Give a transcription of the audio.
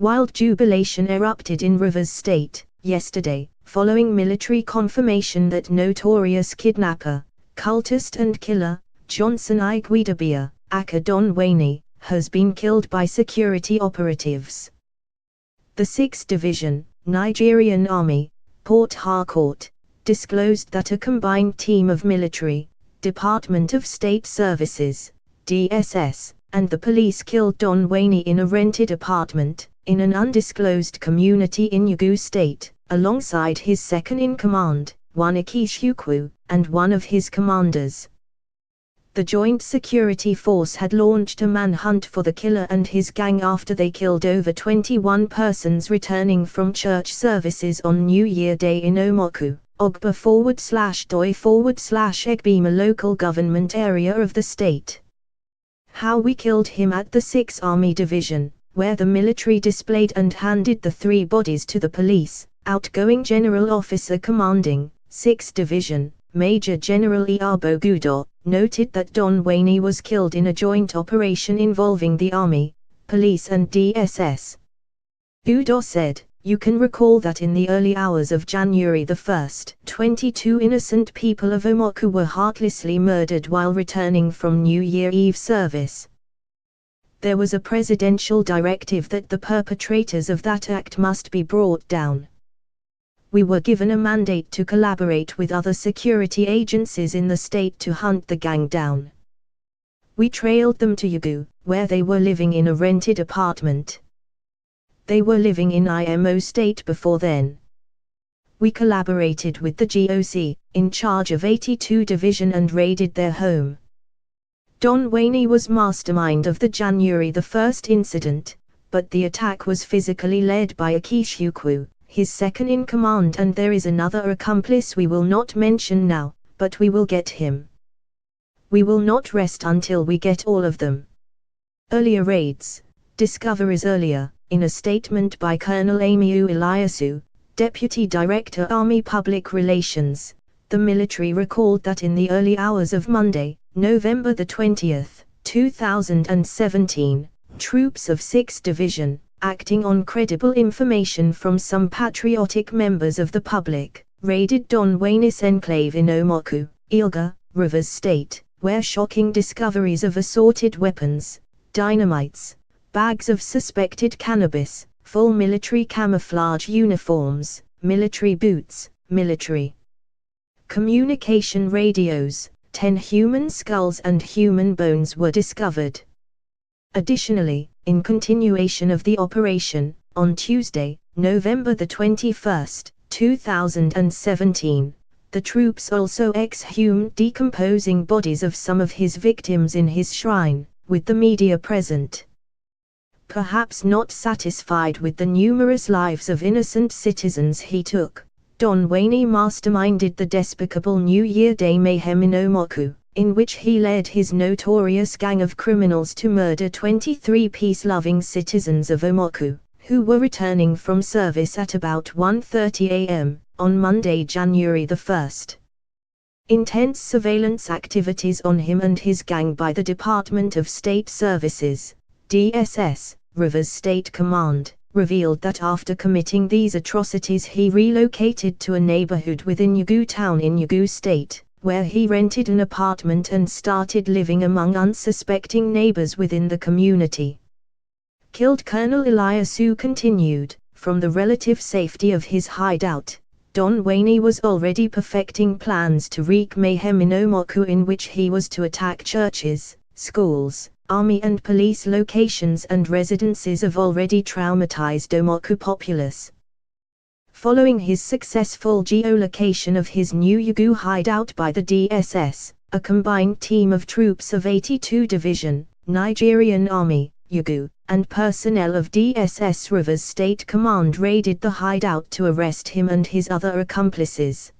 Wild jubilation erupted in Rivers State yesterday, following military confirmation that notorious kidnapper, cultist and killer, Johnson Igwedabia, aka Don Waney, has been killed by security operatives. The 6th Division, Nigerian Army, Port Harcourt, disclosed that a combined team of military, Department of State Services, DSS, and the police killed Don Waney in a rented apartment, in an undisclosed community in Enugu State, alongside his second-in-command, Waney Chukwu, and one of his commanders. The Joint Security Force had launched a manhunt for the killer and his gang after they killed over 21 persons returning from church services on New Year Day in Omoku, Ogba/Doi/Egbima local government area of the state. How we killed him at the 6th Army Division, where the military displayed and handed the 3 bodies to the police. Outgoing General Officer Commanding, 6th Division, Major General Iyabo Gudo, noted that Don Waney was killed in a joint operation involving the Army, Police and DSS. Gudo said, "You can recall that in the early hours of January 1, 22 innocent people of Omoku were heartlessly murdered while returning from New Year Eve service. There was a presidential directive that the perpetrators of that act must be brought down. We were given a mandate to collaborate with other security agencies in the state to hunt the gang down. We trailed them to Enugu, where they were living in a rented apartment. They were living in Imo State before then. We collaborated with the GOC, in charge of 82 Division, and raided their home." Don Waney was mastermind of the January 1 incident, but the attack was physically led by Chukwu, his second-in-command, and there is another accomplice we will not mention now, but we will get him. We will not rest until we get all of them. Earlier raids, discoveries earlier. In a statement by Colonel Amiu Eliasu, Deputy Director Army Public Relations, the military recalled that in the early hours of Monday, November 20, 2017, troops of 6th Division, acting on credible information from some patriotic members of the public, raided Don Waney's enclave in Omoku, Ilga, Rivers State, where shocking discoveries of assorted weapons, dynamites, bags of suspected cannabis, full military camouflage uniforms, military boots, military communication radios, 10 human skulls and human bones were discovered. Additionally, in continuation of the operation, on Tuesday, November 21, 2017, the troops also exhumed decomposing bodies of some of his victims in his shrine, with the media present. Perhaps not satisfied with the numerous lives of innocent citizens he took, Don Waney masterminded the despicable New Year Day mayhem in Omoku, in which he led his notorious gang of criminals to murder 23 peace-loving citizens of Omoku, who were returning from service at about 1:30 a.m. on Monday, January 1. Intense surveillance activities on him and his gang by the Department of State Services, DSS, Rivers State Command, revealed that after committing these atrocities he relocated to a neighborhood within Enugu town in Enugu State, where he rented an apartment and started living among unsuspecting neighbors within the community. Killed Colonel Eliasu continued, from the relative safety of his hideout, Don Waney was already perfecting plans to wreak mayhem in Omoku, in which he was to attack churches, schools, army and police locations and residences of already traumatized Omoku populace. Following his successful geolocation of his new Enugu hideout by the DSS, a combined team of troops of 82 Division, Nigerian Army, Enugu, and personnel of DSS Rivers State Command raided the hideout to arrest him and his other accomplices.